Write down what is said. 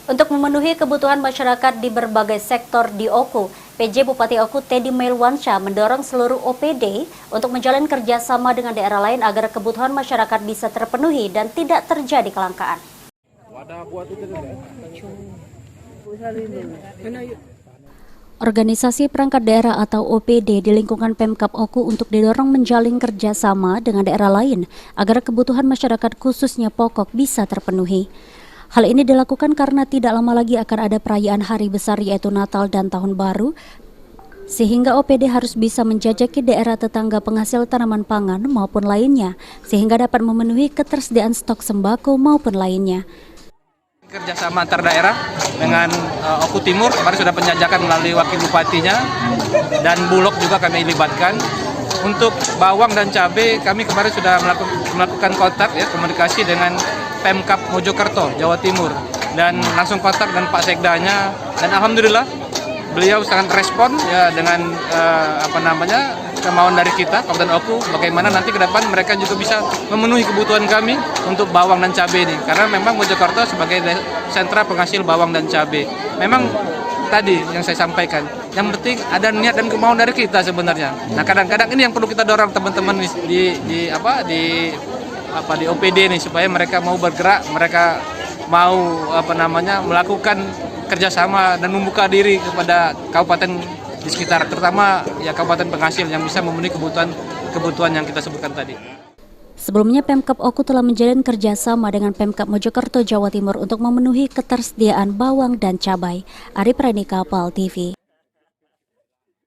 Untuk memenuhi kebutuhan masyarakat di berbagai sektor di Oku, PJ Bupati Oku Teddy Melwansyah mendorong seluruh OPD untuk menjalin kerjasama dengan daerah lain agar kebutuhan masyarakat bisa terpenuhi dan tidak terjadi kelangkaan. Organisasi Perangkat Daerah atau OPD di lingkungan Pemkab Oku untuk didorong menjalin kerjasama dengan daerah lain agar kebutuhan masyarakat khususnya pokok bisa terpenuhi. Hal ini dilakukan karena tidak lama lagi akan ada perayaan hari besar yaitu Natal dan Tahun Baru, sehingga OPD harus bisa menjajaki daerah tetangga penghasil tanaman pangan maupun lainnya, sehingga dapat memenuhi ketersediaan stok sembako maupun lainnya. Kerjasama antar daerah dengan Oku Timur kemarin sudah penjajakan melalui wakil bupatinya dan Bulog juga kami libatkan. Untuk bawang dan cabai kami kemarin sudah melakukan kontak ya, komunikasi dengan Pemkab Mojokerto, Jawa Timur, dan langsung kontak dengan Pak Sekdanya, dan alhamdulillah beliau sangat respon ya dengan kemauan dari kita Kabupaten Oku bagaimana nanti ke depan mereka juga bisa memenuhi kebutuhan kami untuk bawang dan cabai ini, karena memang Mojokerto sebagai sentra penghasil bawang dan cabai memang tadi yang saya sampaikan, yang penting ada niat dan kemauan dari kita sebenarnya. Nah kadang-kadang ini yang perlu kita dorong teman-teman di OPD ini supaya mereka mau bergerak, mereka mau melakukan kerjasama dan membuka diri kepada kabupaten di sekitar, terutama ya kabupaten penghasil yang bisa memenuhi kebutuhan yang kita sebutkan tadi. Sebelumnya Pemkab Oku telah menjalin kerjasama dengan Pemkab Mojokerto, Jawa Timur untuk memenuhi ketersediaan bawang dan cabai. Ari Pranika, PAL TV.